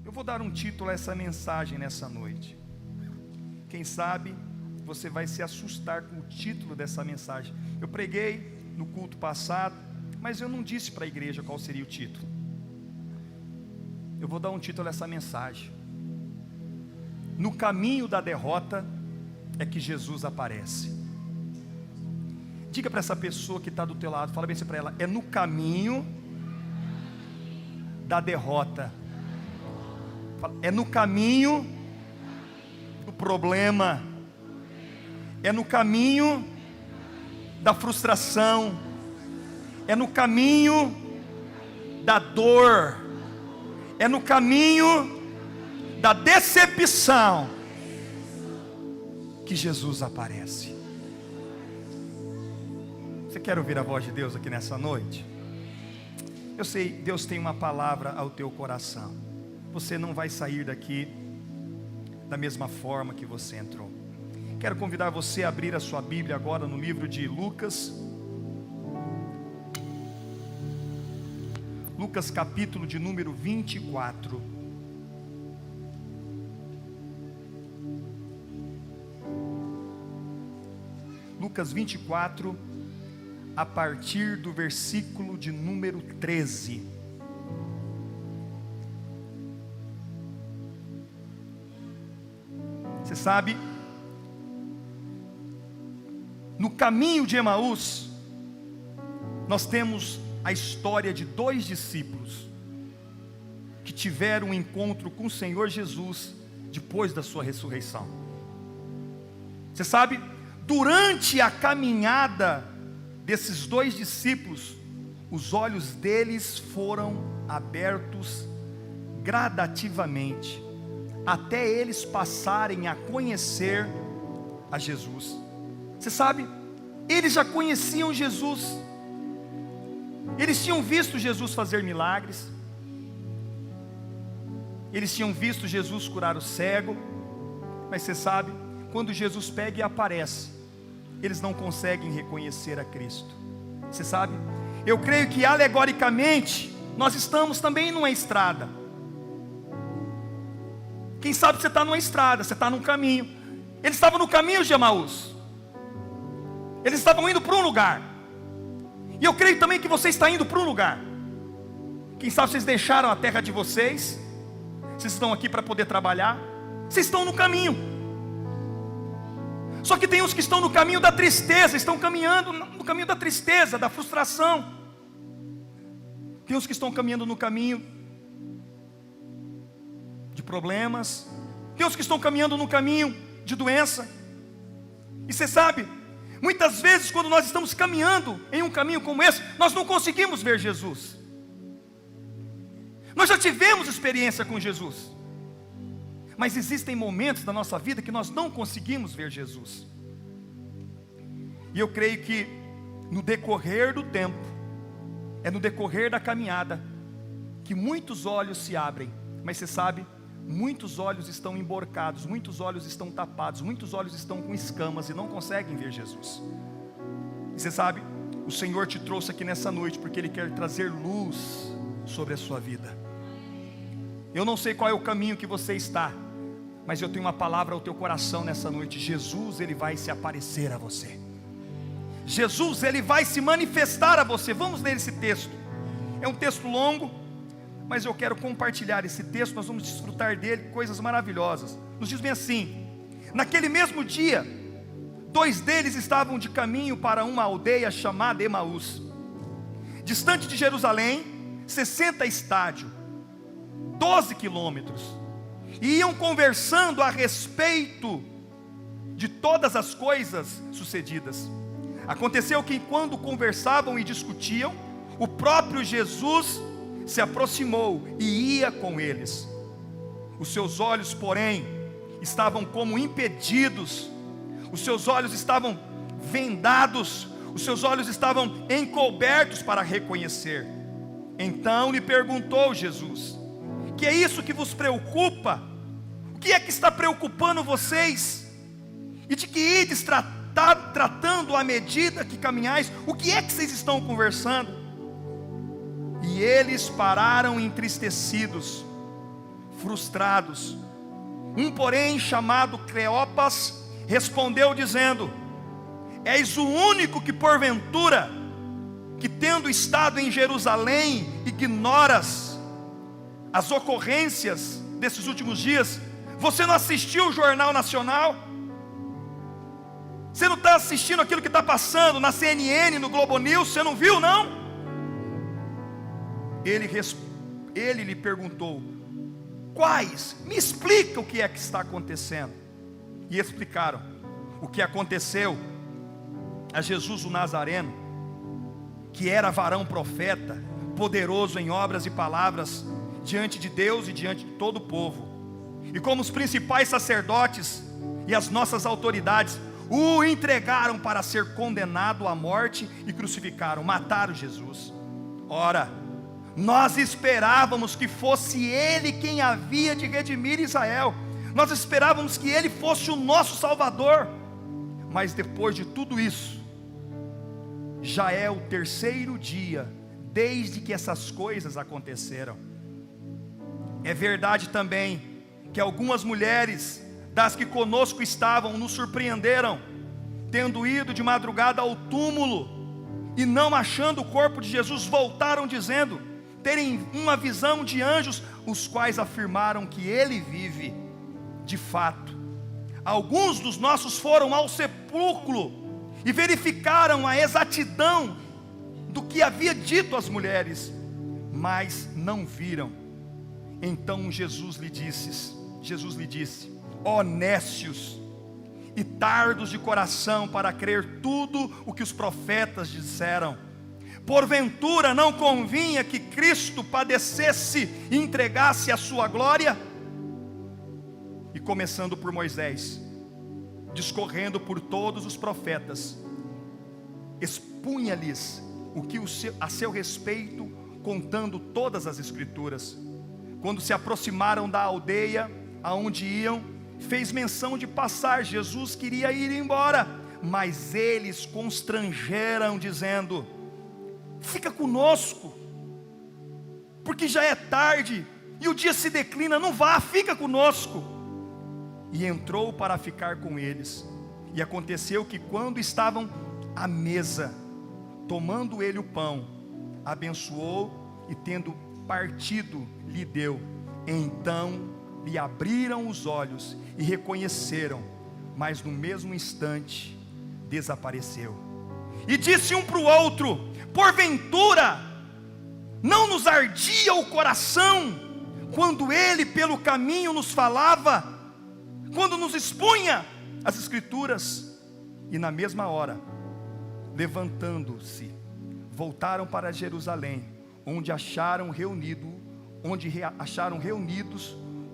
Eu vou dar um título a essa mensagem nessa noite. Quem sabe você vai se assustar com o título dessa mensagem. Eu preguei no culto passado, mas eu não disse para a igreja qual seria o título. Eu vou dar um título a essa mensagem: no caminho da derrota é que Jesus aparece. Diga para essa pessoa que está do teu lado, fala bem assim para ela: é no caminho da derrota, é no caminho do problema, é no caminho da frustração, é no caminho da dor, é no caminho da decepção que Jesus aparece. Você quer ouvir a voz de Deus aqui nessa noite? Eu sei, Deus tem uma palavra ao teu coração. Você não vai sair daqui da mesma forma que você entrou. Quero convidar você a abrir a sua Bíblia agora no livro de Lucas. Lucas capítulo de número 24. Lucas 24, a partir do versículo de número 13. Você sabe, no caminho de Emaús, nós temos a história de dois discípulos que tiveram um encontro com o Senhor Jesus depois da sua ressurreição. Você sabe, durante a caminhada desses dois discípulos, os olhos deles foram abertos gradativamente, até eles passarem a conhecer a Jesus. Você sabe, eles já conheciam Jesus, eles tinham visto Jesus fazer milagres, eles tinham visto Jesus curar o cego, mas você sabe, quando Jesus pega e aparece, eles não conseguem reconhecer a Cristo. Você sabe, eu creio que alegoricamente nós estamos também numa estrada. Quem sabe você está numa estrada, você está num caminho. Eles estavam no caminho de Emaús, eles estavam indo para um lugar, e eu creio também que você está indo para um lugar. Quem sabe vocês deixaram a terra de vocês, vocês estão aqui para poder trabalhar, vocês estão no caminho. Só que tem uns que estão no caminho da tristeza, estão caminhando no caminho da tristeza, da frustração. Tem uns que estão caminhando no caminho de problemas, tem uns que estão caminhando no caminho de doença. E você sabe, muitas vezes quando nós estamos caminhando em um caminho como esse, nós não conseguimos ver Jesus. Nós já tivemos experiência com Jesus, mas existem momentos da nossa vida que nós não conseguimos ver Jesus. E eu creio que no decorrer do tempo, é no decorrer da caminhada, que muitos olhos se abrem. Mas você sabe, muitos olhos estão emborcados, muitos olhos estão tapados, muitos olhos estão com escamas e não conseguem ver Jesus. E você sabe, o Senhor te trouxe aqui nessa noite porque Ele quer trazer luz sobre a sua vida. Eu não sei qual é o caminho que você está, mas eu tenho uma palavra ao teu coração nessa noite. Jesus, Ele vai se aparecer a você. Jesus, Ele vai se manifestar a você. Vamos ler esse texto. É um texto longo, mas eu quero compartilhar esse texto. Nós vamos desfrutar dele, coisas maravilhosas. Nos diz bem assim: naquele mesmo dia, dois deles estavam de caminho para uma aldeia chamada Emaús, distante de Jerusalém, 60 estádios, 12 quilômetros. E iam conversando a respeito de todas as coisas sucedidas. Aconteceu que enquanto conversavam e discutiam, o próprio Jesus se aproximou e ia com eles. Os seus olhos, porém, estavam como impedidos, os seus olhos estavam vendados, os seus olhos estavam encobertos para reconhecer. Então lhe perguntou Jesus: que é isso que vos preocupa? O que é que está preocupando vocês? E de que ides tratando à medida que caminhais? O que é que vocês estão conversando? E eles pararam entristecidos, frustrados. Um, porém, chamado Cleopas, respondeu dizendo: és o único que porventura, que tendo estado em Jerusalém, ignoras as ocorrências desses últimos dias? Você não assistiu o Jornal Nacional? Você não está assistindo aquilo que está passando na CNN, no Globo News? Você não viu, não? Ele lhe perguntou: quais? Me explica o que é que está acontecendo. E explicaram o que aconteceu a Jesus o Nazareno, que era varão profeta, poderoso em obras e palavras, diante de Deus e diante de todo o povo. E como os principais sacerdotes e as nossas autoridades o entregaram para ser condenado à morte e crucificaram, mataram Jesus. Ora, nós esperávamos que fosse Ele quem havia de redimir Israel. Nós esperávamos que Ele fosse o nosso Salvador. Mas depois de tudo isso, já é o terceiro dia desde que essas coisas aconteceram. É verdade também que algumas mulheres das que conosco estavam nos surpreenderam, tendo ido de madrugada ao túmulo e não achando o corpo de Jesus, voltaram dizendo terem uma visão de anjos, os quais afirmaram que Ele vive. De fato, alguns dos nossos foram ao sepulcro e verificaram a exatidão do que havia dito às mulheres, mas não viram. Então Jesus lhe disse: ó nécios e tardos de coração para crer tudo o que os profetas disseram, porventura não convinha que Cristo padecesse e entregasse a sua glória? E começando por Moisés, discorrendo por todos os profetas, expunha-lhes o que a seu respeito, contando todas as escrituras. Quando se aproximaram da aldeia aonde iam, fez menção de passar. Jesus queria ir embora, mas eles constrangeram, dizendo: fica conosco, porque já é tarde e o dia se declina, não vá, fica conosco. E entrou para ficar com eles. E aconteceu que quando estavam à mesa, tomando ele o pão, abençoou e tendo partido, lhe deu. Então lhe abriram os olhos e reconheceram, mas no mesmo instante desapareceu. E disse um para o outro: porventura não nos ardia o coração quando ele pelo caminho nos falava, quando nos expunha as escrituras? E na mesma hora, levantando-se, voltaram para Jerusalém, onde acharam reunidos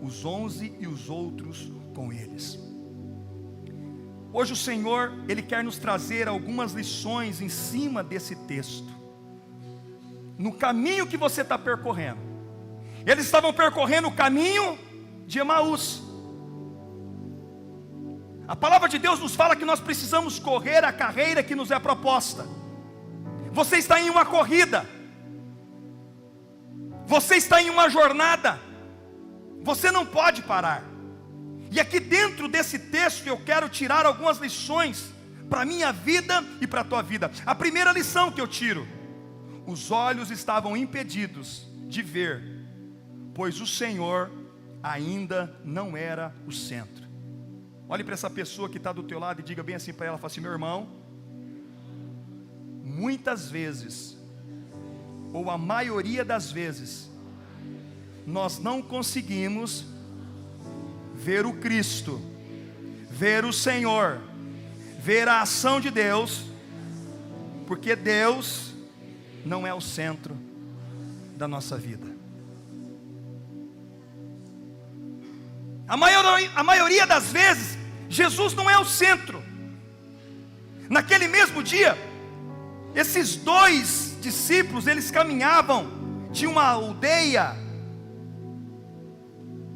os 11 e os outros com eles. Hoje o Senhor, Ele quer nos trazer algumas lições em cima desse texto. No caminho que você está percorrendo. Eles estavam percorrendo o caminho de Emaús. A palavra de Deus nos fala que nós precisamos correr a carreira que nos é proposta. Você está em uma corrida. Você está em uma jornada. Você não pode parar. E aqui dentro desse texto eu quero tirar algumas lições para a minha vida e para a tua vida. A primeira lição que eu tiro: os olhos estavam impedidos de ver, pois o Senhor ainda não era o centro. Olhe para essa pessoa que está do teu lado e diga bem assim para ela, fala assim: meu irmão, muitas vezes, ou a maioria das vezes, nós não conseguimos ver o Cristo, ver o Senhor, ver a ação de Deus, porque Deus não é o centro da nossa vida. A maioria das vezes, Jesus não é o centro. Naquele mesmo dia, esses dois discípulos, eles caminhavam de uma aldeia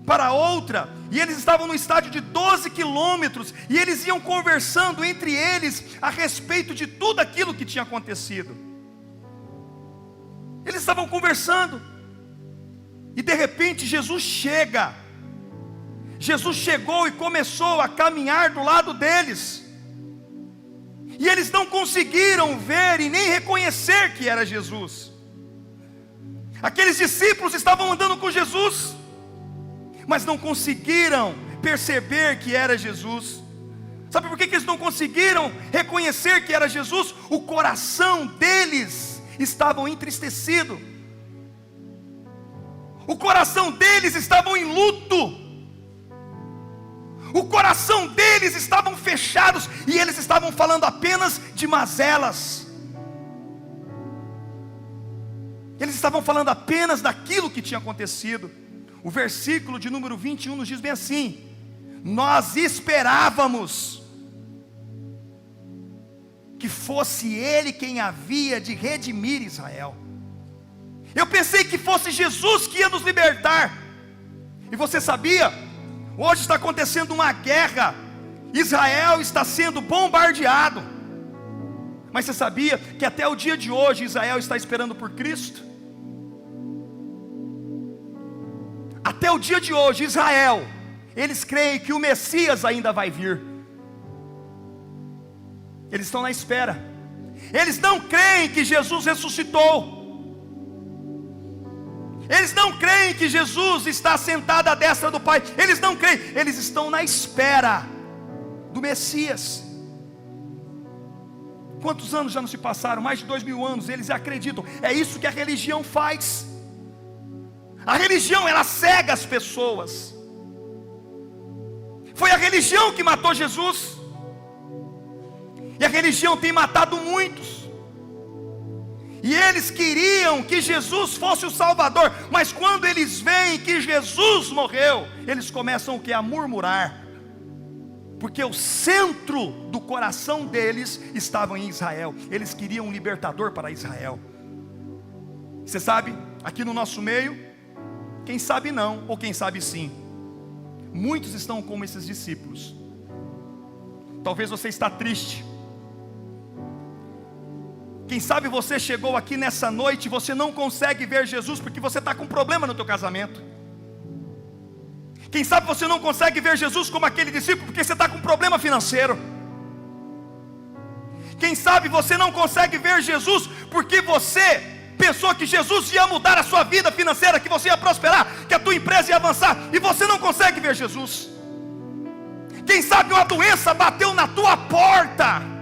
para outra, e eles estavam no estádio de 12 quilômetros, e eles iam conversando entre eles a respeito de tudo aquilo que tinha acontecido. Eles estavam conversando. E de repente Jesus chega. Jesus chegou e começou a caminhar do lado deles. E eles não conseguiram ver e nem reconhecer que era Jesus. Aqueles discípulos estavam andando com Jesus, mas não conseguiram perceber que era Jesus. Sabe por que eles não conseguiram reconhecer que era Jesus? O coração deles estava entristecido. O coração deles estava em luto. O coração deles estavam fechados e eles estavam falando apenas de mazelas. Eles estavam falando apenas daquilo que tinha acontecido. O versículo de número 21 nos diz bem assim: nós esperávamos que fosse Ele quem havia de redimir Israel. Eu pensei que fosse Jesus que ia nos libertar. E você sabia? Hoje está acontecendo uma guerra. Israel está sendo bombardeado. Mas você sabia que até o dia de hoje Israel está esperando por Cristo? Até o dia de hoje Israel, eles creem que o Messias ainda vai vir. Eles estão na espera. Eles não creem que Jesus ressuscitou. Eles não creem que Jesus está sentado à destra do Pai. Eles não creem. Eles estão na espera do Messias. Quantos anos já não se passaram? Mais de 2000 anos. Eles acreditam. É isso que a religião faz. A religião, ela cega as pessoas. Foi a religião que matou Jesus. E a religião tem matado muitos. E eles queriam que Jesus fosse o Salvador. Mas quando eles veem que Jesus morreu, eles começam o que? A murmurar. Porque o centro do coração deles estava em Israel. Eles queriam um libertador para Israel. Você sabe, aqui no nosso meio, quem sabe não, ou quem sabe sim, muitos estão como esses discípulos. Talvez você está triste. Quem sabe você chegou aqui nessa noite e você não consegue ver Jesus porque você está com problema no teu casamento. Quem sabe você não consegue ver Jesus como aquele discípulo porque você está com problema financeiro. Quem sabe você não consegue ver Jesus porque você pensou que Jesus ia mudar a sua vida financeira, que você ia prosperar, que a tua empresa ia avançar, e você não consegue ver Jesus. Quem sabe uma doença bateu na tua porta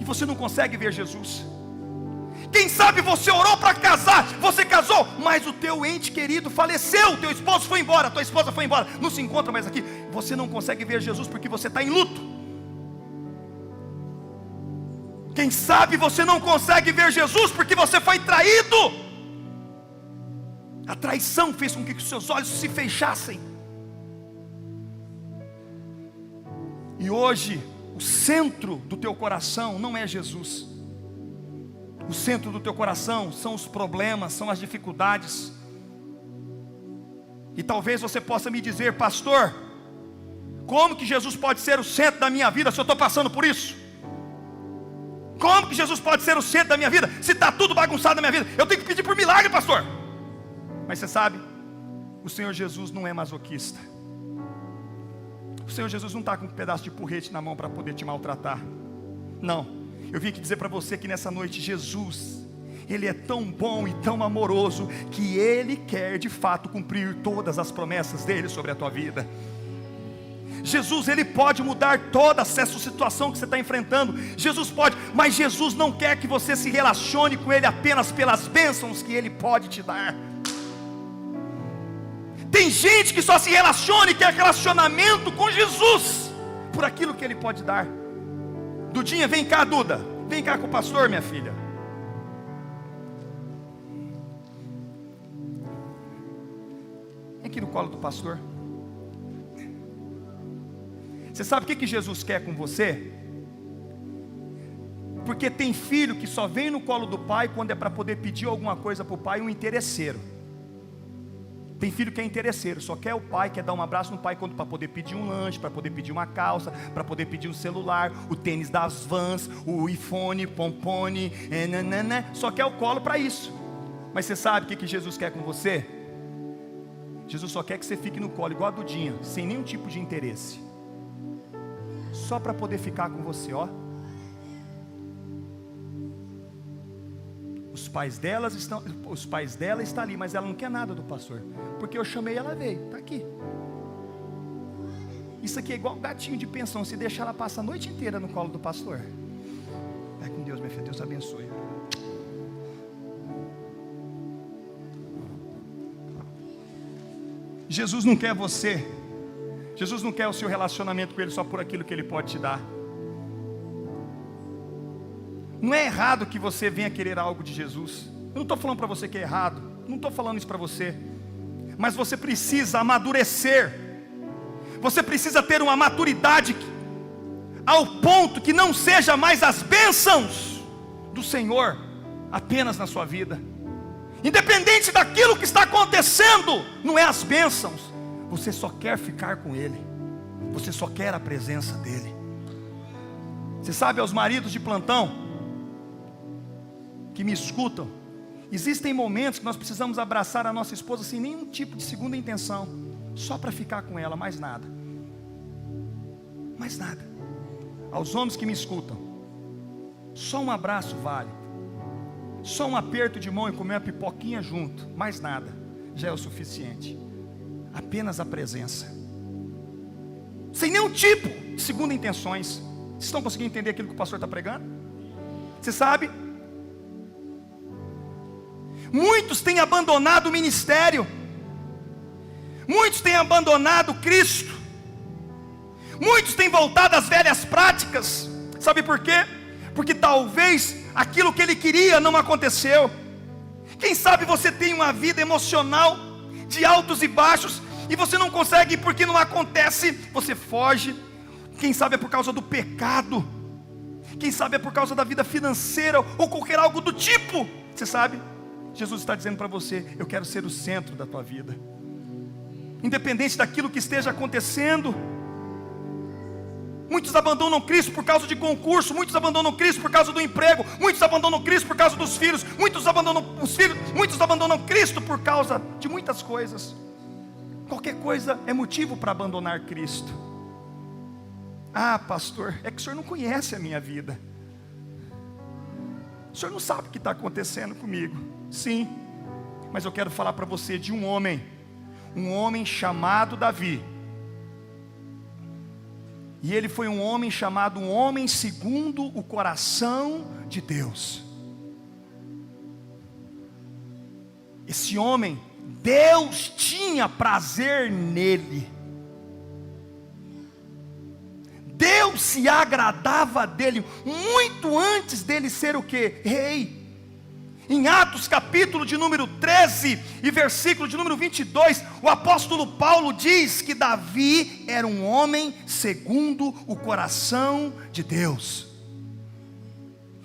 e você não consegue ver Jesus. Quem sabe você orou para casar, você casou, mas o teu ente querido faleceu, teu esposo foi embora, tua esposa foi embora, não se encontra mais aqui. Você não consegue ver Jesus porque você está em luto. Quem sabe você não consegue ver Jesus porque você foi traído. A traição fez com que os seus olhos se fechassem. E hoje o centro do teu coração não é Jesus. O centro do teu coração são os problemas, são as dificuldades. E talvez você possa me dizer: pastor, como que Jesus pode ser o centro da minha vida se eu estou passando por isso? Como que Jesus pode ser o centro da minha vida se está tudo bagunçado na minha vida? Eu tenho que pedir por milagre, pastor. Mas você sabe, o Senhor Jesus não é masoquista. O Senhor Jesus não está com um pedaço de porrete na mão para poder te maltratar. Não, eu vim aqui dizer para você que nessa noite Jesus, Ele é tão bom e tão amoroso que Ele quer de fato cumprir todas as promessas dEle sobre a tua vida. Jesus, Ele pode mudar toda essa situação que você está enfrentando. Jesus pode, mas Jesus não quer que você se relacione com Ele apenas pelas bênçãos que Ele pode te dar. Tem gente que só se relaciona e quer relacionamento com Jesus por aquilo que Ele pode dar. Dudinha, vem cá, Duda, vem cá com o pastor, minha filha. Vem aqui no colo do pastor. Você sabe o que Jesus quer com você? Porque tem filho que só vem no colo do pai quando é para poder pedir alguma coisa para o pai, um interesseiro. Tem filho que é interesseiro, só quer o pai, quer dar um abraço no pai quando para poder pedir um lanche, para poder pedir uma calça, para poder pedir um celular, o tênis das Vans, o iPhone, pompone, só quer o colo para isso. Mas você sabe o que Jesus quer com você? Jesus só quer que você fique no colo, igual a Dudinha, sem nenhum tipo de interesse, só para poder ficar com você, ó. Os pais dela estão ali, mas ela não quer nada do pastor, porque eu chamei, ela veio, está aqui. Isso aqui é igual um gatinho de pensão, se deixar ela passa a noite inteira no colo do pastor. Vai com Deus, minha filha, Deus abençoe. Jesus não quer você, Jesus não quer o seu relacionamento com Ele só por aquilo que Ele pode te dar. Não é errado que você venha querer algo de Jesus. Eu não estou falando para você que é errado, não estou falando isso para você. Mas você precisa amadurecer. Você precisa ter uma maturidade ao ponto que não seja mais as bênçãos do Senhor apenas na sua vida. Independente daquilo que está acontecendo, não é as bênçãos. Você só quer ficar com Ele. Você só quer a presença dEle. Você sabe, aos maridos de plantão que me escutam, existem momentos que nós precisamos abraçar a nossa esposa sem nenhum tipo de segunda intenção, só para ficar com ela, mais nada. Mais nada. Aos homens que me escutam, só um abraço vale. Só um aperto de mão e comer uma pipoquinha junto, mais nada, já é o suficiente. Apenas a presença, sem nenhum tipo de segunda intenções. Vocês estão conseguindo entender aquilo que o pastor está pregando? Você sabe? Muitos têm abandonado o ministério, muitos têm abandonado Cristo, muitos têm voltado às velhas práticas. Sabe por quê? Porque talvez aquilo que ele queria não aconteceu. Quem sabe você tem uma vida emocional de altos e baixos, e você não consegue porque não acontece, você foge. Quem sabe é por causa do pecado, quem sabe é por causa da vida financeira, ou qualquer algo do tipo. Você sabe? Jesus está dizendo para você: eu quero ser o centro da tua vida, independente daquilo que esteja acontecendo. Muitos abandonam Cristo por causa de concurso, muitos abandonam Cristo por causa do emprego, muitos abandonam Cristo por causa dos filhos, muitos abandonam os filhos, muitos abandonam Cristo por causa de muitas coisas. Qualquer coisa é motivo para abandonar Cristo. Ah, pastor, é que o senhor não conhece a minha vida, o senhor não sabe o que está acontecendo comigo. Sim, mas eu quero falar para você de um homem chamado Davi. E ele foi um homem chamado um homem segundo o coração de Deus. Esse homem, Deus tinha prazer nele. Deus se agradava dele muito antes dele ser o quê? Rei. Em Atos capítulo de número 13 e versículo de número 22, o apóstolo Paulo diz que Davi era um homem segundo o coração de Deus.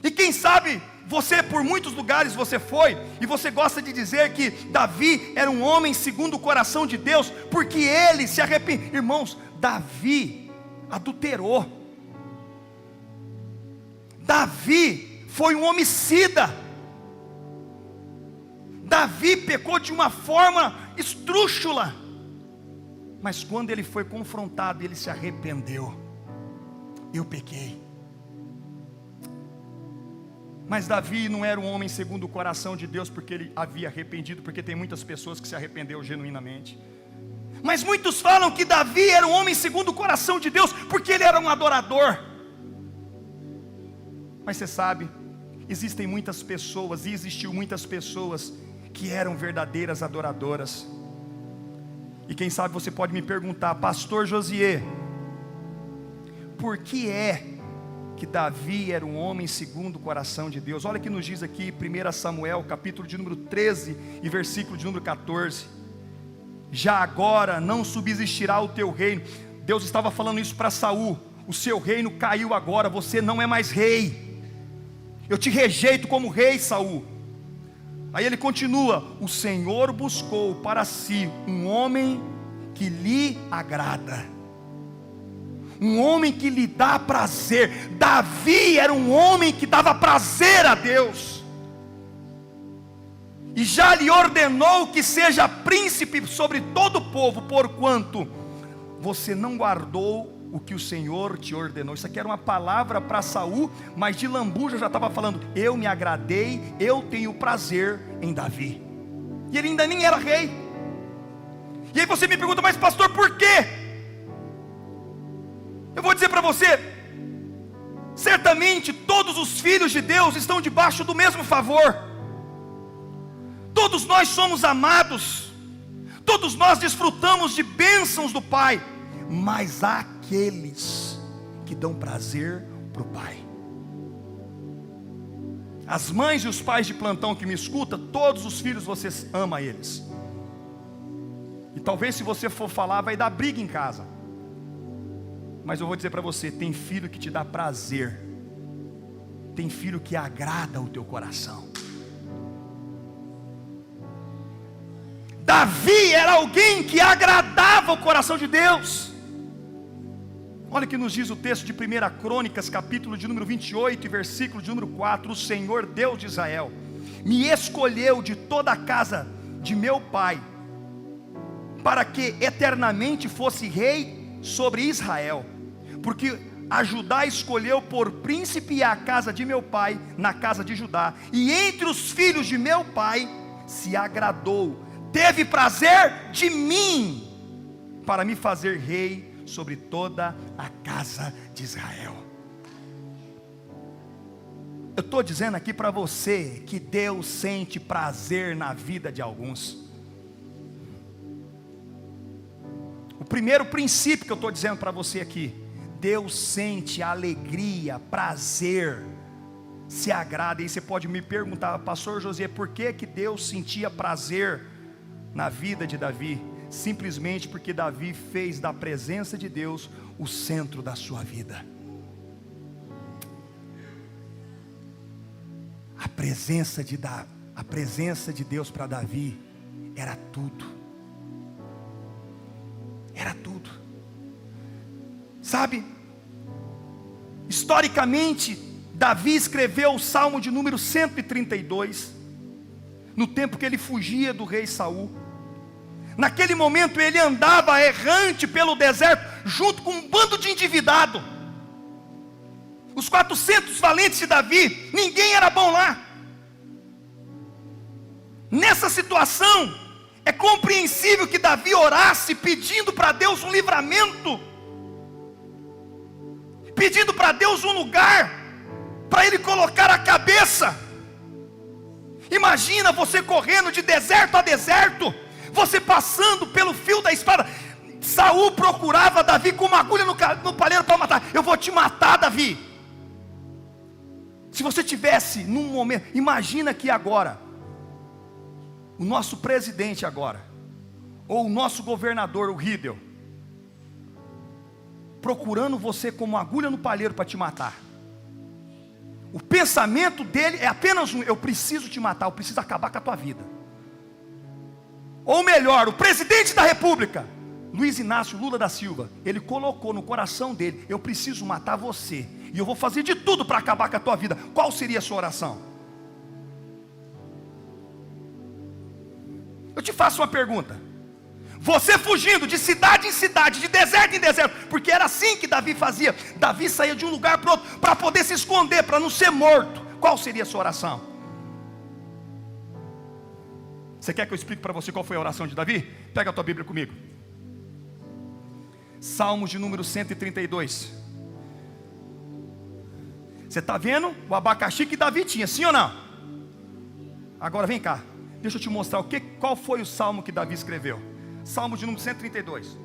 E quem sabe você, por muitos lugares você foi, e você gosta de dizer que Davi era um homem segundo o coração de Deus, porque ele se arrependeu. Irmãos, Davi adulterou. Davi foi um homicida. Davi pecou de uma forma esdrúxula, mas quando ele foi confrontado, ele se arrependeu. Eu pequei. Mas Davi não era um homem segundo o coração de Deus porque ele havia arrependido, porque tem muitas pessoas que se arrependeram genuinamente. Mas muitos falam que Davi era um homem segundo o coração de Deus porque ele era um adorador. Mas você sabe, existem muitas pessoas, e existiu muitas pessoas que eram verdadeiras adoradoras. E quem sabe você pode me perguntar: pastor Josier, por que é que Davi era um homem segundo o coração de Deus? Olha o que nos diz aqui 1 Samuel, capítulo de número 13 e versículo de número 14. Já agora não subsistirá o teu reino. Deus estava falando isso para Saul: o seu reino caiu agora, você não é mais rei, eu te rejeito como rei, Saul. Aí ele continua: o Senhor buscou para si um homem que lhe agrada, um homem que lhe dá prazer. Davi era um homem que dava prazer a Deus. e já lhe ordenou que seja príncipe sobre todo o povo, porquanto você não guardou o que o Senhor te ordenou. Isso aqui era uma palavra para Saul, mas de lambuja já estava falando: eu me agradei, eu tenho prazer em Davi. E ele ainda nem era rei. E aí você me pergunta: mas pastor, por quê? Eu vou dizer para você: certamente todos os filhos de Deus estão debaixo do mesmo favor. Todos nós somos amados, todos nós desfrutamos de bênçãos do Pai, mas há aqueles que dão prazer para o Pai. As mães e os pais de plantão que me escutam, todos os filhos você ama eles. E talvez se você for falar vai dar briga em casa. Mas eu vou dizer para você, tem filho que te dá prazer. Tem filho que agrada o teu coração. Davi era alguém que agradava o coração de Deus. Olha o que nos diz o texto de 1 Crônicas, capítulo de número 28 e versículo de número 4. O Senhor Deus de Israel me escolheu de toda a casa de meu pai, para que eternamente fosse rei sobre Israel, porque a Judá escolheu por príncipe a casa de meu pai na casa de Judá, e entre os filhos de meu pai se agradou, teve prazer de mim, para me fazer rei sobre toda a casa de Israel. Eu estou dizendo aqui para você que Deus sente prazer na vida de alguns. O primeiro princípio que eu estou dizendo para você aqui: Deus sente alegria, prazer, se agrada. E você pode me perguntar: pastor José, por que Deus sentia prazer na vida de Davi? Simplesmente porque Davi fez da presença de Deus o centro da sua vida. A presença de Deus para Davi era tudo. Era tudo. Sabe, historicamente, Davi escreveu o Salmo de número 132, no tempo que ele fugia do rei Saul. Naquele momento ele andava errante pelo deserto, junto com um bando de endividado. Os 400 valentes de Davi, ninguém era bom lá. Nessa situação, é compreensível que Davi orasse pedindo para Deus um livramento, pedindo para Deus um lugar para ele colocar a cabeça. Imagina você correndo de deserto a deserto, você passando pelo fio da espada. Saul procurava Davi com uma agulha no palheiro para matar. Eu vou te matar, Davi. Se você tivesse num momento, imagina que agora o nosso presidente agora, ou o nosso governador, o Riedel, procurando você como agulha no palheiro para te matar. O pensamento dele é apenas um: eu preciso te matar, eu preciso acabar com a tua vida. Ou melhor, o presidente da república, Luiz Inácio Lula da Silva, ele colocou no coração dele: eu preciso matar você, e eu vou fazer de tudo para acabar com a tua vida. Qual seria a sua oração? Eu te faço uma pergunta: você fugindo de cidade em cidade, de deserto em deserto, porque era assim que Davi fazia. Davi saía de um lugar para outro, para poder se esconder, para não ser morto. Qual seria a sua oração? Você quer que eu explique para você qual foi a oração de Davi? Pega a tua Bíblia comigo. Salmos de número 132. Você está vendo o abacaxi que Davi tinha, sim ou não? Agora vem cá, deixa eu te mostrar qual foi o salmo que Davi escreveu. Salmo de número 132.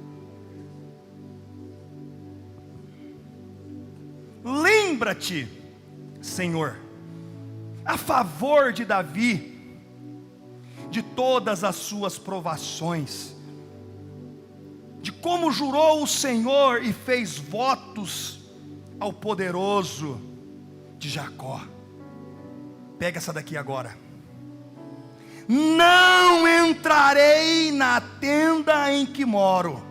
Lembra-te, Senhor, a favor de Davi, de todas as suas provações, de como jurou o Senhor e fez votos ao poderoso de Jacó. Pega essa daqui agora. Não entrarei na tenda em que moro.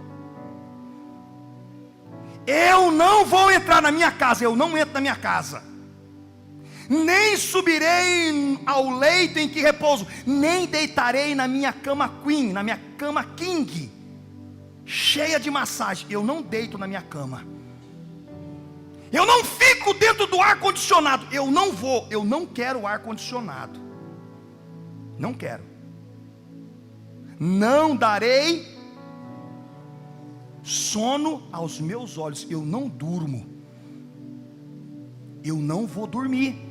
Eu não vou entrar na minha casa, eu não entro na minha casa. nem subirei ao leito em que repouso, nem deitarei na minha cama queen, na minha cama king, cheia de massagem. Eu não deito na minha cama, eu não fico dentro do ar condicionado, eu não quero ar condicionado, não quero. Não darei sono aos meus olhos, eu não durmo, eu não vou dormir,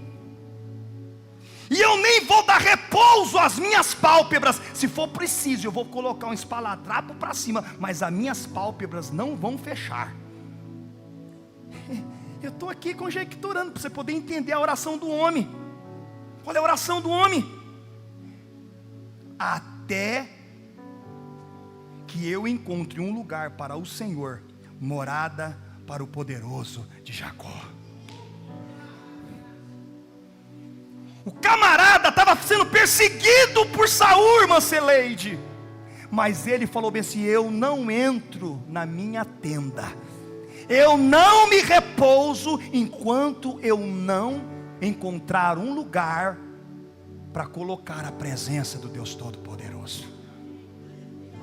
e eu nem vou dar repouso às minhas pálpebras. Se for preciso, eu vou colocar um espaladrapo para cima, mas as minhas pálpebras não vão fechar. Eu estou aqui conjecturando para você poder entender a oração do homem. Olha a oração do homem: até que eu encontre um lugar para o Senhor, morada para o poderoso de Jacó. O camarada estava sendo perseguido por Saul, irmã Celeide, mas ele falou bem assim: eu não entro na minha tenda, eu não me repouso enquanto eu não encontrar um lugar para colocar a presença do Deus Todo-Poderoso.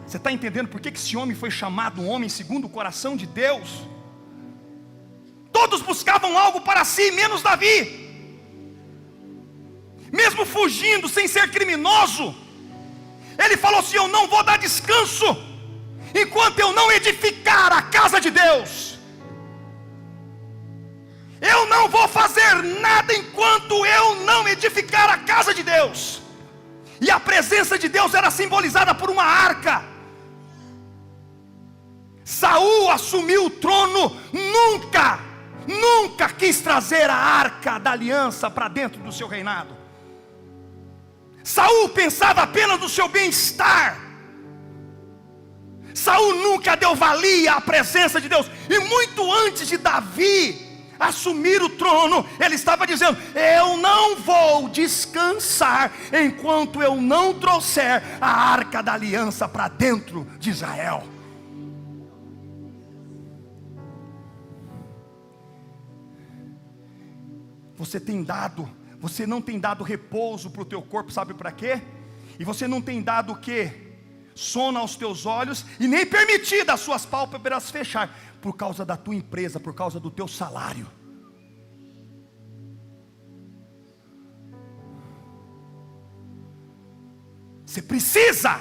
Você está entendendo por que esse homem foi chamado um homem segundo o coração de Deus? Todos buscavam algo para si, menos Davi. Mesmo fugindo, sem ser criminoso, ele falou assim: eu não vou dar descanso enquanto eu não edificar a casa de Deus. Eu não vou fazer nada enquanto eu não edificar a casa de Deus. E a presença de Deus era simbolizada por uma arca. Saul assumiu o trono, nunca quis trazer a arca da aliança para dentro do seu reinado. Saul pensava apenas no seu bem-estar. Saul nunca deu valia à presença de Deus. E muito antes de Davi assumir o trono, ele estava dizendo: eu não vou descansar enquanto eu não trouxer a arca da aliança para dentro de Israel. Você não tem dado repouso para o teu corpo, sabe para quê? E você não tem dado o quê? Sono aos teus olhos, e nem permitido as suas pálpebras fechar, por causa da tua empresa, por causa do teu salário. Você precisa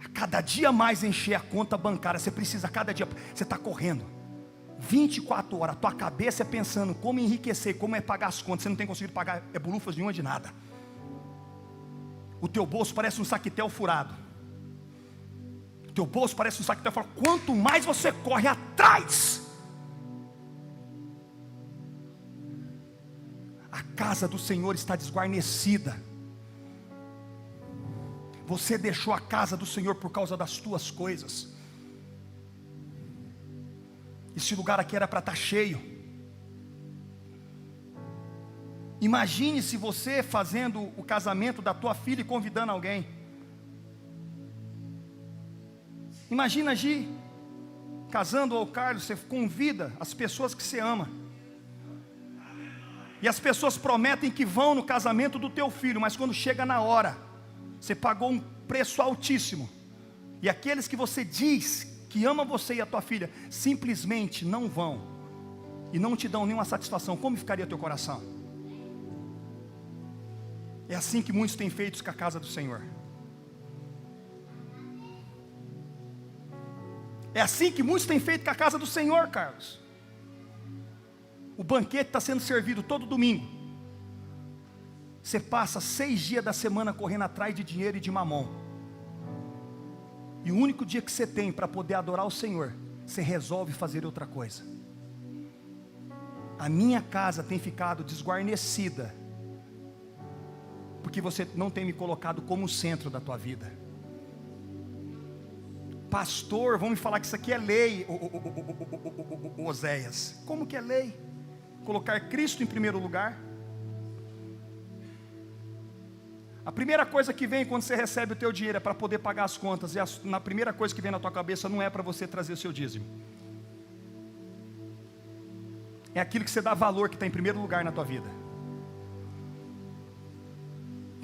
a cada dia mais encher a conta bancária. Você precisa a cada dia. Você está correndo 24 horas, a tua cabeça é pensando como enriquecer, como é pagar as contas. Você não tem conseguido pagar bolufas nenhuma de nada. O teu bolso parece um saquetel furado. O teu bolso parece um saquetel furado. Quanto mais você corre atrás, a casa do Senhor está desguarnecida. Você deixou a casa do Senhor por causa das tuas coisas. Esse lugar aqui era para estar cheio. Imagine se você fazendo o casamento da tua filha e convidando alguém. Imagina a Gi casando ao Carlos. Você convida as pessoas que você ama, e as pessoas prometem que vão no casamento do teu filho, mas quando chega na hora, você pagou um preço altíssimo, e aqueles que você diz que ama você e a tua filha simplesmente não vão e não te dão nenhuma satisfação. Como ficaria teu coração? É assim que muitos têm feito com a casa do Senhor. É assim que muitos têm feito com a casa do Senhor, Carlos. O banquete está sendo servido todo domingo. Você passa 6 dias da semana correndo atrás de dinheiro e de mamão. E o único dia que você tem para poder adorar o Senhor, você resolve fazer outra coisa. A minha casa tem ficado desguarnecida, porque você não tem me colocado como centro da tua vida. Pastor, vão me falar que isso aqui é lei, Oséias. Como que é lei? Colocar Cristo em primeiro lugar. A primeira coisa que vem quando você recebe o teu dinheiro é para poder pagar as contas. E a primeira coisa que vem na tua cabeça não é para você trazer o seu dízimo. É aquilo que você dá valor, que está em primeiro lugar na tua vida.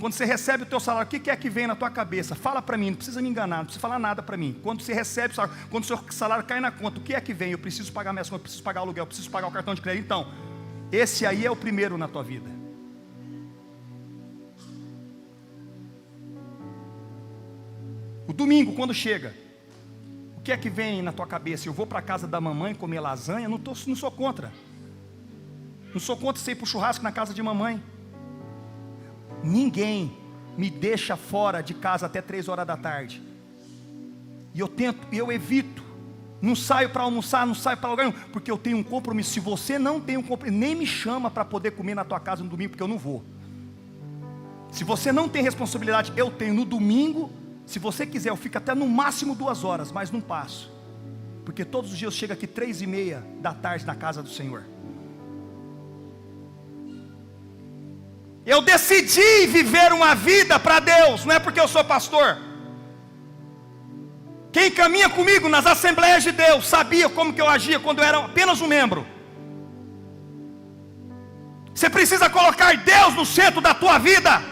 Quando você recebe o teu salário, o que é que vem na tua cabeça? Fala para mim, não precisa me enganar, não precisa falar nada para mim. Quando você recebe o salário, quando o seu salário cai na conta, o que é que vem? Eu preciso pagar minhas contas, eu preciso pagar o aluguel, eu preciso pagar o cartão de crédito. Então, esse aí é o primeiro na tua vida. O domingo, quando chega, o que é que vem na tua cabeça? Eu vou para a casa da mamãe comer lasanha? Não sou contra. Não sou contra você ir para o churrasco na casa de mamãe. Ninguém me deixa fora de casa até 3 horas da tarde. E eu evito. Não saio para almoçar, não saio para lugar nenhum, porque eu tenho um compromisso. Se você não tem um compromisso, nem me chama para poder comer na tua casa no domingo, porque eu não vou. Se você não tem responsabilidade, eu tenho no domingo. Se você quiser, eu fico até no máximo 2 horas, mas não passo. Porque todos os dias eu chego aqui 3:30 da tarde na casa do Senhor. Eu decidi viver uma vida para Deus, não é porque eu sou pastor. Quem caminha comigo nas Assembleias de Deus sabia como que eu agia quando eu era apenas um membro. Você precisa colocar Deus no centro da tua vida.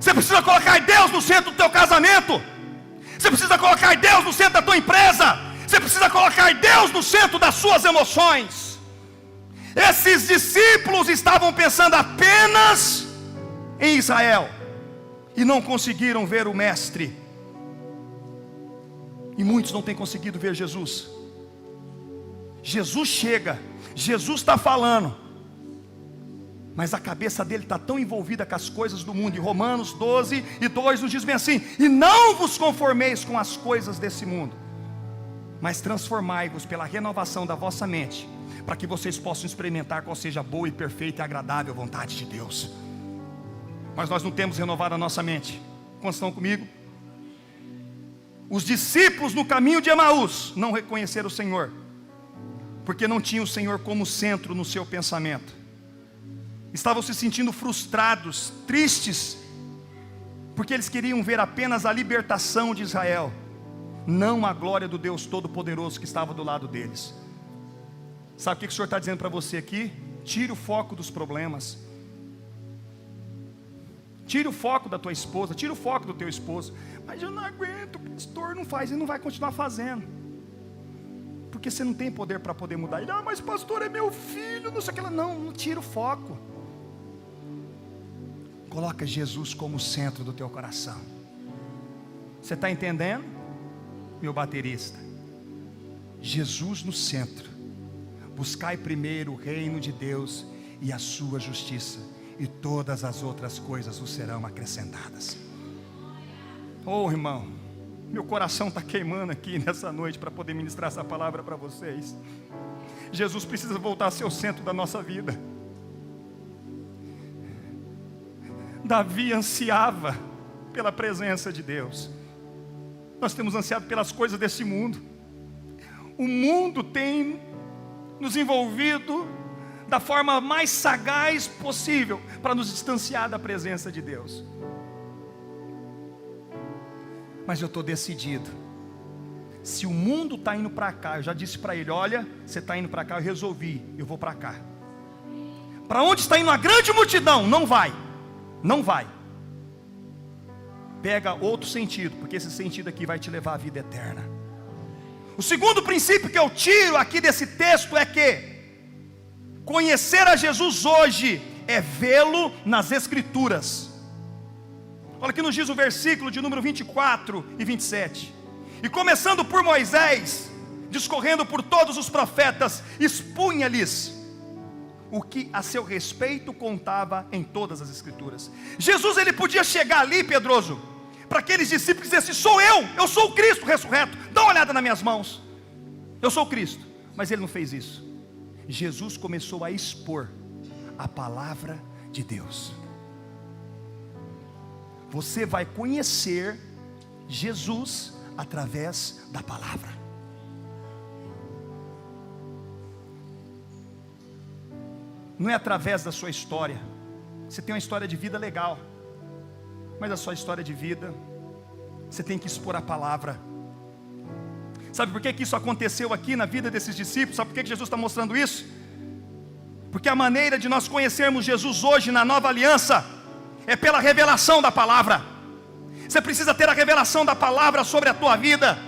Você precisa colocar Deus no centro do teu casamento. Você precisa colocar Deus no centro da tua empresa. Você precisa colocar Deus no centro das suas emoções. Esses discípulos estavam pensando apenas em Israel e não conseguiram ver o Mestre. E muitos não têm conseguido ver Jesus. Jesus chega, Jesus está falando, mas a cabeça dele está tão envolvida com as coisas do mundo. E Romanos 12:2 nos diz bem assim: e não vos conformeis com as coisas desse mundo, mas transformai-vos pela renovação da vossa mente, para que vocês possam experimentar qual seja a boa e perfeita e agradável vontade de Deus. Mas nós não temos renovado a nossa mente. Quantos estão comigo? Os discípulos no caminho de Emaús não reconheceram o Senhor, porque não tinham o Senhor como centro no seu pensamento. Estavam se sentindo frustrados, tristes, porque eles queriam ver apenas a libertação de Israel, não a glória do Deus Todo-Poderoso que estava do lado deles. Sabe o que o Senhor está dizendo para você aqui? Tire o foco dos problemas. Tire o foco da tua esposa, tire o foco do teu esposo. Mas eu não aguento, o pastor não faz, ele não vai continuar fazendo. Porque você não tem poder para poder mudar. Ele, mas pastor é meu filho, não sei o que lá. Não tira o foco. Coloca Jesus como centro do teu coração. Você está entendendo? Meu baterista. Jesus no centro. Buscai primeiro o reino de Deus e a sua justiça, e todas as outras coisas vos serão acrescentadas. Oh, irmão, meu coração está queimando aqui nessa noite para poder ministrar essa palavra para vocês. Jesus precisa voltar a ser o centro da nossa vida. Davi ansiava pela presença de Deus. Nós temos ansiado pelas coisas desse mundo. O mundo tem nos envolvido da forma mais sagaz possível para nos distanciar da presença de Deus. Mas eu estou decidido. Se o mundo está indo para cá, eu já disse para ele: olha, você está indo para cá, eu resolvi, eu vou para cá. Para onde está indo a grande multidão? Não vai, não vai. Pega outro sentido, porque esse sentido aqui vai te levar à vida eterna. O segundo princípio que eu tiro aqui desse texto é que conhecer a Jesus hoje é vê-lo nas Escrituras. Olha que nos diz o versículo de número 24 e 27. E começando por Moisés, discorrendo por todos os profetas, expunha-lhes o que a seu respeito contava em todas as Escrituras. Jesus, ele podia chegar ali, Pedroso, para aqueles discípulos e dizer assim: sou eu sou o Cristo ressurreto, dá uma olhada nas minhas mãos, eu sou o Cristo. Mas ele não fez isso. Jesus começou a expor a palavra de Deus. Você vai conhecer Jesus através da palavra. Não é através da sua história. Você tem uma história de vida legal, mas a sua história de vida, você tem que expor a palavra. Sabe por que isso aconteceu aqui na vida desses discípulos? Sabe por que Jesus está mostrando isso? Porque a maneira de nós conhecermos Jesus hoje na nova aliança é pela revelação da palavra. Você precisa ter a revelação da palavra sobre a tua vida.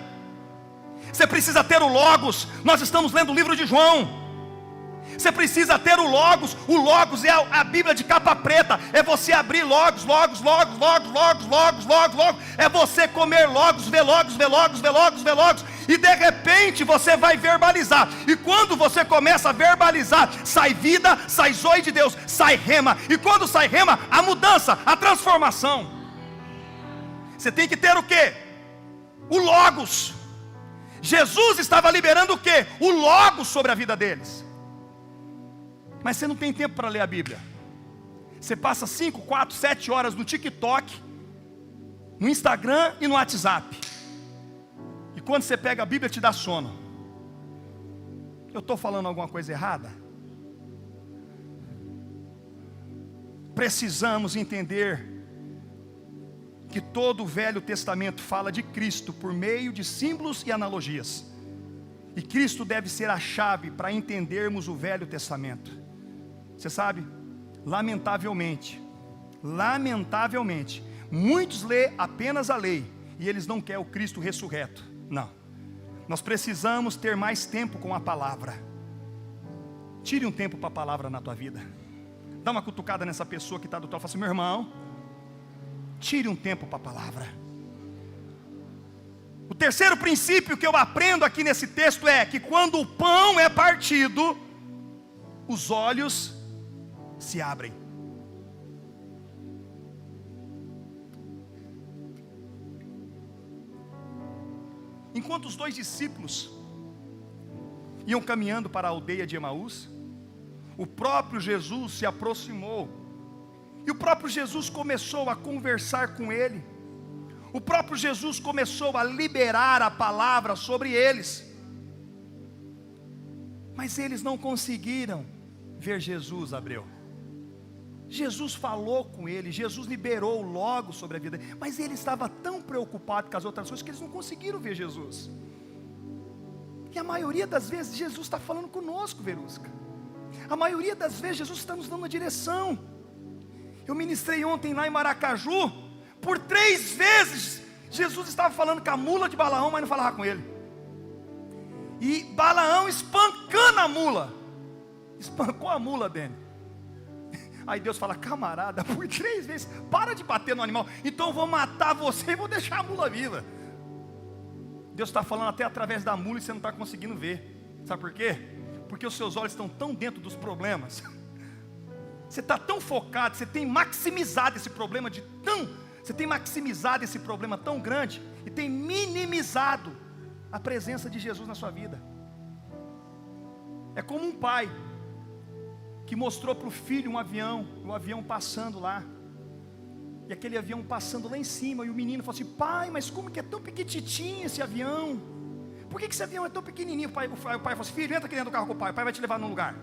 Você precisa ter o Logos. Nós estamos lendo o livro de João. Você precisa ter o Logos. O Logos é a Bíblia de capa preta. É você abrir Logos, Logos, Logos, Logos, Logos, Logos, Logos, Logos. É você comer Logos, ver Logos, ver Logos, ver Logos, ver Logos. E de repente você vai verbalizar. E quando você começa a verbalizar, sai vida, sai zoe de Deus, sai rema. E quando sai rema, a mudança, a transformação. Você tem que ter o quê? O Logos. Jesus estava liberando o quê? O Logos sobre a vida deles. Mas você não tem tempo para ler a Bíblia. Você passa 5, 4, 7 horas no TikTok, no Instagram e no WhatsApp. E quando você pega a Bíblia, te dá sono. Eu estou falando alguma coisa errada? Precisamos entender que todo o Velho Testamento fala de Cristo por meio de símbolos e analogias. E Cristo deve ser a chave para entendermos o Velho Testamento. Você sabe, lamentavelmente, muitos lêem apenas a lei e eles não querem o Cristo ressurreto. Não, nós precisamos ter mais tempo com a palavra. Tire um tempo para a palavra na tua vida. Dá uma cutucada nessa pessoa que está do teu lado e fala assim: meu irmão, tire um tempo para a palavra. O terceiro princípio que eu aprendo aqui nesse texto é que quando o pão é partido, os olhos se abrem. Enquanto os dois discípulos iam caminhando para a aldeia de Emaús, o próprio Jesus se aproximou. E o próprio Jesus começou a conversar com ele. O próprio Jesus começou a liberar a palavra sobre eles. Mas eles não conseguiram ver Jesus, Abreu. Jesus falou com ele, Jesus liberou logo sobre a vida dele, mas ele estava tão preocupado com as outras coisas que eles não conseguiram ver Jesus. E a maioria das vezes Jesus está falando conosco, Verusca. A maioria das vezes Jesus está nos dando uma direção. Eu ministrei ontem lá em Maracaju. Por 3 vezes Jesus estava falando com a mula de Balaão, mas não falava com ele. E Balaão espancando a mula. Espancou a mula dele. Aí Deus fala: camarada, por 3 vezes, para de bater no animal. Então eu vou matar você e vou deixar a mula viva. Deus está falando até através da mula e você não está conseguindo ver. Sabe por quê? Porque os seus olhos estão tão dentro dos problemas. Você está tão focado, você tem maximizado esse problema você tem maximizado esse problema tão grande e tem minimizado a presença de Jesus na sua vida. É como um pai que mostrou para o filho um avião, o avião passando lá, e aquele avião passando lá em cima, e o menino falou assim: pai, mas como que é tão pequititinho esse avião? Por que esse avião é tão pequenininho? O pai falou assim: filho, entra aqui dentro do carro com o pai vai te levar num lugar.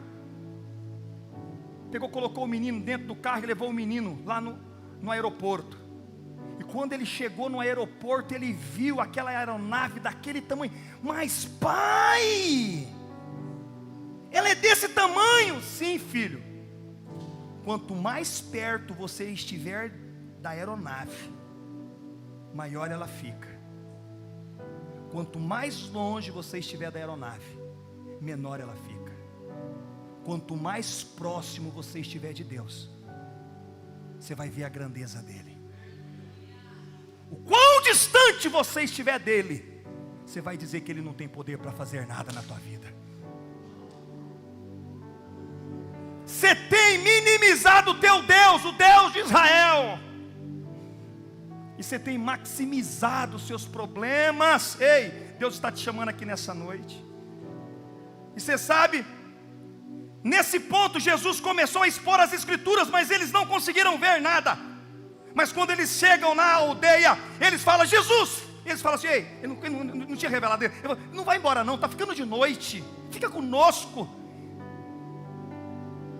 Pegou, colocou o menino dentro do carro e levou o menino lá no aeroporto. E quando ele chegou no aeroporto, ele viu aquela aeronave daquele tamanho. Mas pai, ela é desse tamanho? Sim, filho. Quanto mais perto você estiver da aeronave, maior ela fica. Quanto mais longe você estiver da aeronave, menor ela fica. Quanto mais próximo você estiver de Deus, você vai ver a grandeza dele. O quão distante você estiver dele, você vai dizer que ele não tem poder para fazer nada na tua vida. Você tem minimizado o teu Deus, o Deus de Israel, e você tem maximizado os seus problemas. Ei, Deus está te chamando aqui nessa noite. E você sabe, nesse ponto Jesus começou a expor as escrituras, mas eles não conseguiram ver nada. Mas quando eles chegam na aldeia, eles falam: Jesus. Eles falam assim: ei, eu não tinha revelado ele. Ele fala: não vai embora não, está ficando de noite, fica conosco.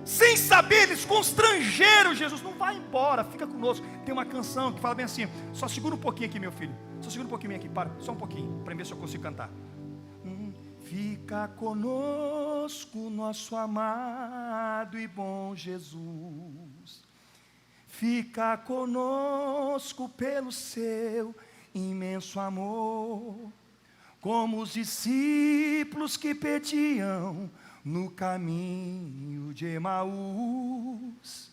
Sem saber, eles constrangeram Jesus: não vai embora, fica conosco. Tem uma canção que fala bem assim: só segura um pouquinho aqui, meu filho, só segura um pouquinho aqui, para, só um pouquinho, para ver se eu consigo cantar. Fica conosco, nosso amado e bom Jesus. fica conosco pelo seu imenso amor, como os discípulos que pediam no caminho de Emaús.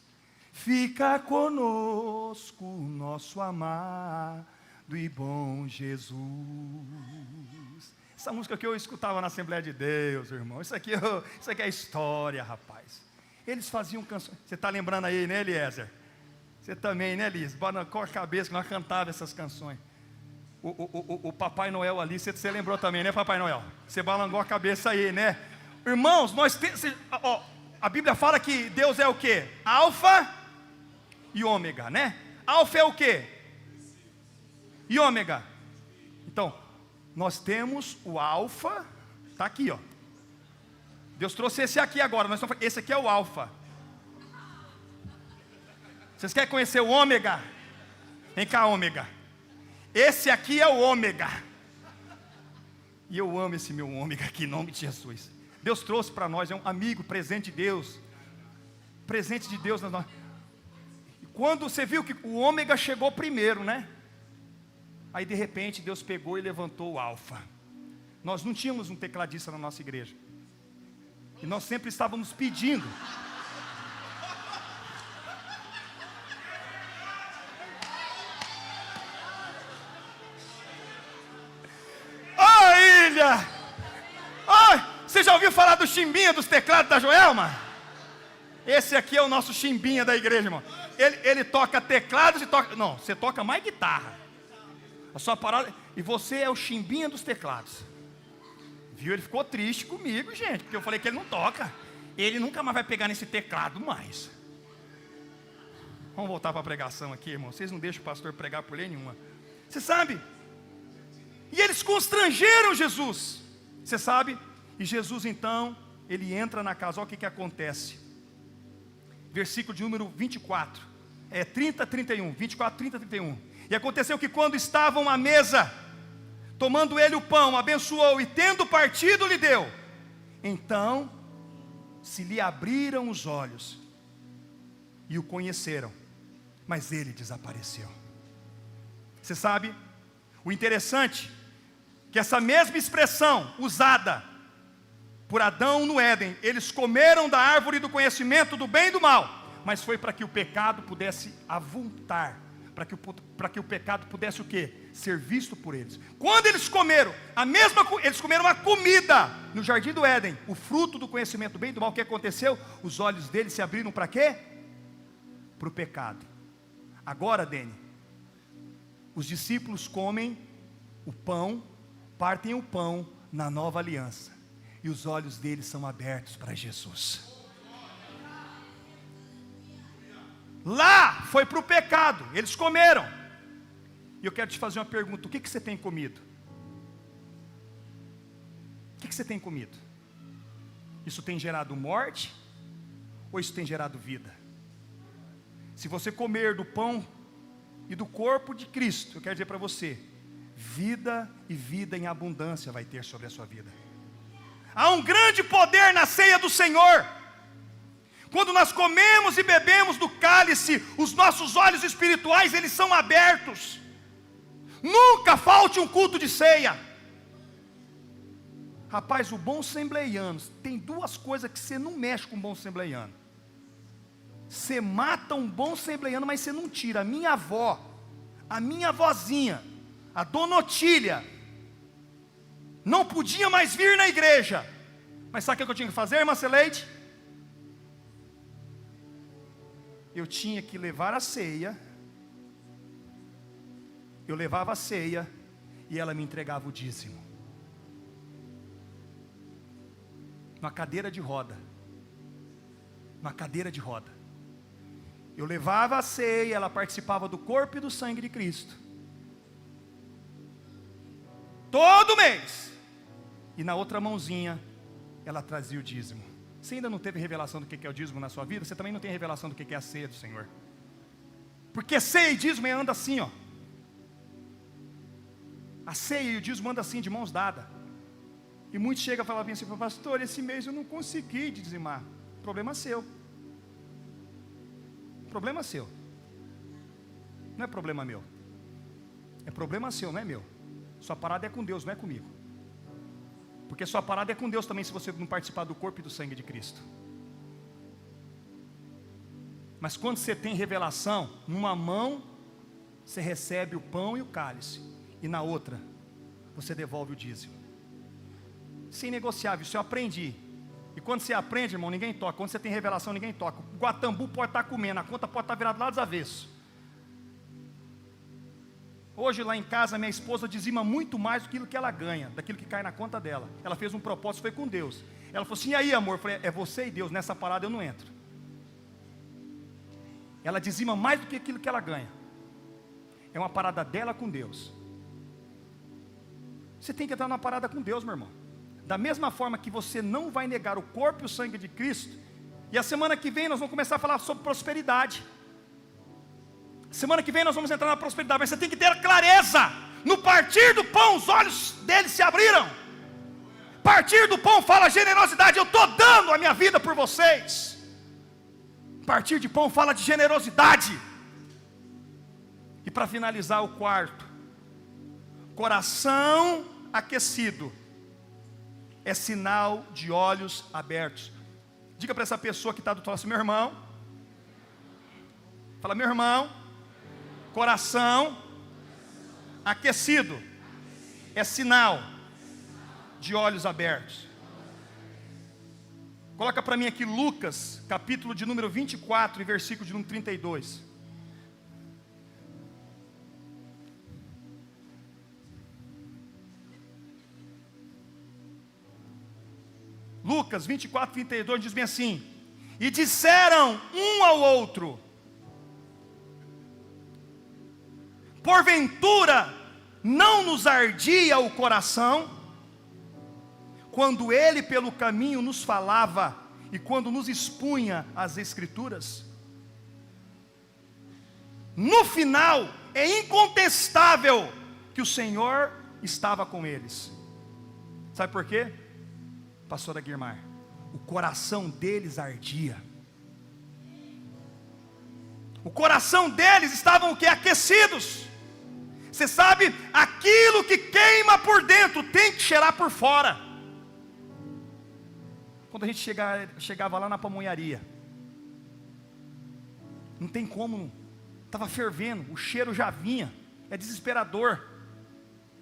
Fica conosco o nosso amado e bom Jesus. Essa música que eu escutava na Assembleia de Deus, irmão, isso aqui é história, rapaz. Eles faziam canções. Você está lembrando aí, né, Eliezer? Você também, né, Liz? Com a cabeça que nós cantávamos essas canções. O Papai Noel ali, você lembrou também, né, Papai Noel? Você balangou a cabeça aí, né? Irmãos, nós temos, a Bíblia fala que Deus é o quê? Alfa e ômega, né? Alfa é o quê? E ômega. Então, nós temos o alfa, está aqui, ó. Deus trouxe esse aqui agora, esse aqui é o alfa. Vocês querem conhecer o ômega? Vem cá, ômega. Esse aqui é o ômega. E eu amo esse meu ômega aqui, em nome de Jesus. Deus trouxe para nós, é um amigo, presente de Deus. Presente de Deus. E quando você viu que o ômega chegou primeiro, né? Aí de repente Deus pegou e levantou o alfa. Nós não tínhamos um tecladista na nossa igreja. E nós sempre estávamos pedindo. Ilha! Você já ouviu falar do chimbinha dos teclados da Joelma? Esse aqui é o nosso chimbinha da igreja, irmão. Ele toca teclados e toca... Não, você toca mais guitarra. A sua parada... E você é o chimbinha dos teclados. Viu? Ele ficou triste comigo, gente, porque eu falei que ele não toca. Ele nunca mais vai pegar nesse teclado mais. Vamos voltar para a pregação aqui, irmão. Vocês não deixam o pastor pregar por lei nenhuma. Você sabe? E eles constrangeram Jesus. Você sabe? E Jesus então, ele entra na casa. Olha o que acontece. Versículo de número 24. 30, 31. 24, 30, 31. E aconteceu que quando estavam à mesa, tomando ele o pão, abençoou e tendo partido lhe deu. Então se lhe abriram os olhos e o conheceram, mas ele desapareceu. Você sabe? O interessante que essa mesma expressão usada por Adão no Éden, eles comeram da árvore do conhecimento do bem e do mal, mas foi para que o pecado pudesse avultar, para que o pecado pudesse o quê? Ser visto por eles. Quando eles comeram eles comeram a comida no jardim do Éden, o fruto do conhecimento do bem e do mal, o que aconteceu? Os olhos deles se abriram para quê? Para o pecado. Agora, Dene, os discípulos comem o pão, partem o pão na nova aliança, e os olhos deles são abertos para Jesus. Lá foi para o pecado, eles comeram. E eu quero te fazer uma pergunta: o que você tem comido? O que você tem comido? Isso tem gerado morte? Ou isso tem gerado vida? Se você comer do pão e do corpo de Cristo, eu quero dizer para você, vida e vida em abundância vai ter sobre a sua vida. Há um grande poder na ceia do Senhor. Quando nós comemos e bebemos do cálice, os nossos olhos espirituais, eles são abertos. Nunca falte um culto de ceia. Rapaz, o bom assembleiano, tem duas coisas que você não mexe com o bom assembleiano. Você mata um bom assembleiano, mas você não tira. A minha avózinha, a Dona Otília, não podia mais vir na igreja. Mas sabe o que eu tinha que fazer, irmã Celeide? Eu tinha que levar a ceia. Eu levava a ceia e ela me entregava o dízimo. Numa cadeira de roda. Numa cadeira de roda. Eu levava a ceia, ela participava do corpo e do sangue de Cristo. Todo mês. E na outra mãozinha, ela trazia o dízimo. Você ainda não teve revelação do que é o dízimo na sua vida? Você também não tem revelação do que é a ceia do Senhor. Porque ceia e dízimo anda assim, ó. A ceia e o dízimo andam assim, de mãos dadas. E muitos chegam a falar assim: pastor, esse mês eu não consegui dizimar. Problema seu. Problema seu. Não é problema meu. É problema seu, não é meu. Sua parada é com Deus, não é comigo. Porque sua parada é com Deus também, se você não participar do corpo e do sangue de Cristo. Mas quando você tem revelação, numa mão você recebe o pão e o cálice, e na outra você devolve o dízimo. Isso é inegociável, isso eu aprendi. E quando você aprende, irmão, ninguém toca. Quando você tem revelação, ninguém toca. O Guatambu pode estar comendo, a conta pode estar virada lá dos avessos. Hoje lá em casa, minha esposa dizima muito mais do que ela ganha, daquilo que cai na conta dela. Ela fez um propósito, foi com Deus. Ela falou assim: e aí, amor? Eu falei: é você e Deus, nessa parada eu não entro. Ela dizima mais do que aquilo que ela ganha. É uma parada dela com Deus. Você tem que entrar numa parada com Deus, meu irmão. Da mesma forma que você não vai negar o corpo e o sangue de Cristo. E a semana que vem nós vamos começar a falar sobre prosperidade. Semana que vem nós vamos entrar na prosperidade. Mas você tem que ter clareza. No partir do pão, os olhos deles se abriram. Partir do pão fala generosidade. Eu estou dando a minha vida por vocês. Partir de pão fala de generosidade. E para finalizar, o quarto: coração aquecido é sinal de olhos abertos. Diga para essa pessoa que está do outro lado assim: meu irmão. Fala: meu irmão, coração aquecido é sinal de olhos abertos. Coloca para mim aqui Lucas, capítulo de número 24 e versículo de número 32. Lucas 24, 32 diz bem assim: e disseram um ao outro: porventura não nos ardia o coração, quando ele pelo caminho nos falava, e quando nos expunha as Escrituras? No final, é incontestável que o Senhor estava com eles. Sabe por quê? Pastora Guirmar, o coração deles ardia. O coração deles estavam o quê? Aquecidos. Você sabe, aquilo que queima por dentro tem que cheirar por fora. Quando a gente chegava lá na pamonharia, não tem como, estava fervendo, o cheiro já vinha, é desesperador.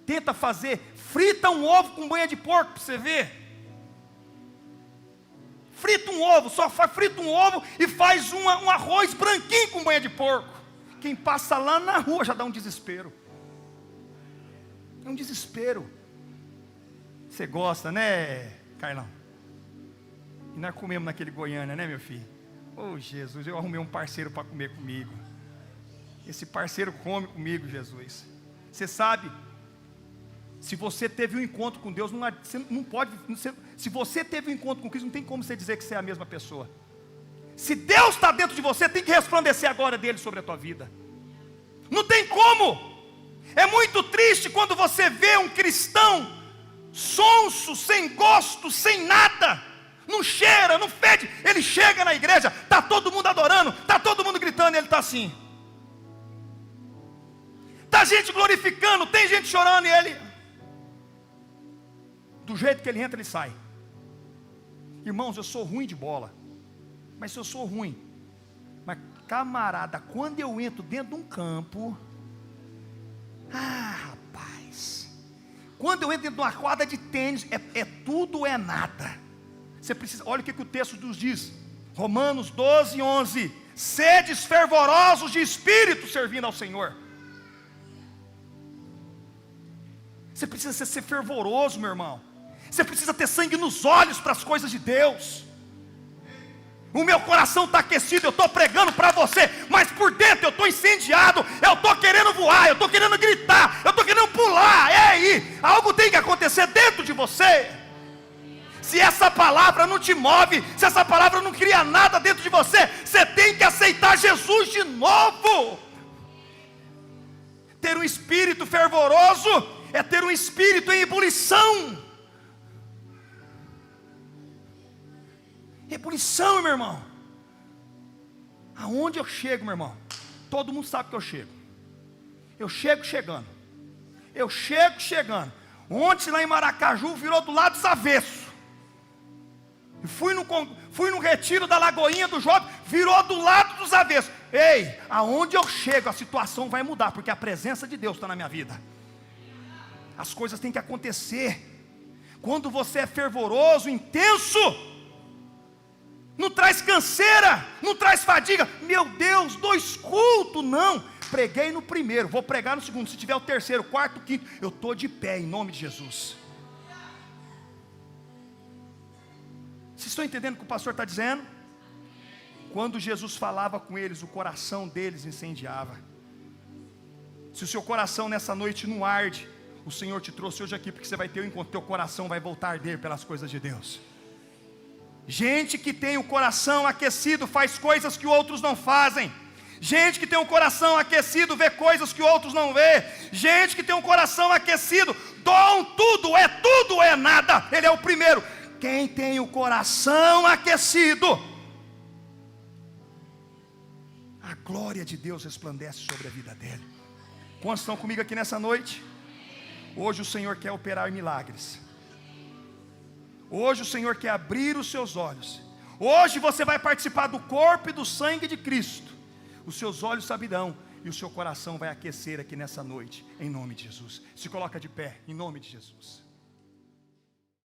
Tenta fazer, frita um ovo com banha de porco para você ver. Frita um ovo, só frita um ovo e faz um arroz branquinho com banha de porco. Quem passa lá na rua já dá um desespero. É um desespero. Você gosta, né, Carlão? E nós comemos naquele Goiânia, né, meu filho? Oh, Jesus, eu arrumei um parceiro para comer comigo. Esse parceiro come comigo, Jesus. Você sabe, se você teve um encontro com Deus, você não pode. Se você teve um encontro com Cristo, não tem como você dizer que você é a mesma pessoa. Se Deus está dentro de você, tem que resplandecer a glória dele sobre a tua vida. Não tem como. É muito triste quando você vê um cristão sonso, sem gosto, sem nada, não cheira, não fede. Ele chega na igreja, está todo mundo adorando, está todo mundo gritando, e ele está assim. Está gente glorificando, tem gente chorando, e ele, do jeito que ele entra, ele sai. Irmãos, eu sou ruim de bola, mas se eu sou ruim, mas camarada, quando eu entro dentro de um campo, rapaz, quando eu entro dentro de uma quadra de tênis, é tudo ou é nada. Você precisa, olha o que o texto nos diz, Romanos 12, 11: sedes fervorosos de espírito servindo ao Senhor. Você precisa ser fervoroso, meu irmão. Você precisa ter sangue nos olhos para as coisas de Deus. O meu coração está aquecido, eu estou pregando para você, mas por dentro eu estou incendiado, eu estou querendo voar, eu estou querendo gritar, eu estou querendo pular. Ei, algo tem que acontecer dentro de você. Se essa palavra não te move, se essa palavra não cria nada dentro de você, você tem que aceitar Jesus de novo. Ter um espírito fervoroso é ter um espírito em ebulição. Ebulição, meu irmão. Aonde eu chego, meu irmão? Todo mundo sabe que eu chego. Eu chego chegando. Ontem lá em Maracaju virou do lado dos avessos. Fui no retiro da Lagoinha do Jovem, virou do lado dos avessos. Ei, aonde eu chego a situação vai mudar, porque a presença de Deus está na minha vida. As coisas têm que acontecer. Quando você é fervoroso, intenso, não traz canseira, não traz fadiga. Meu Deus, 2 cultos, não. Preguei no primeiro, vou pregar no segundo. Se tiver o terceiro, quarto, quinto, eu estou de pé em nome de Jesus. Vocês estão entendendo o que o pastor está dizendo? Quando Jesus falava com eles, o coração deles incendiava. Se o seu coração nessa noite não arde, o Senhor te trouxe hoje aqui, porque você vai ter um encontro, teu coração vai voltar a arder pelas coisas de Deus. Gente que tem o coração aquecido, faz coisas que outros não fazem. Gente que tem um coração aquecido, vê coisas que outros não vê. Gente que tem um coração aquecido, doam tudo é nada. Ele é o primeiro. Quem tem o coração aquecido, a glória de Deus resplandece sobre a vida dele. Quantos estão comigo aqui nessa noite? Hoje o Senhor quer operar milagres. Hoje o Senhor quer abrir os seus olhos. Hoje você vai participar do corpo e do sangue de Cristo. Os seus olhos saberão e o seu coração vai aquecer aqui nessa noite, em nome de Jesus. Se coloca de pé, em nome de Jesus.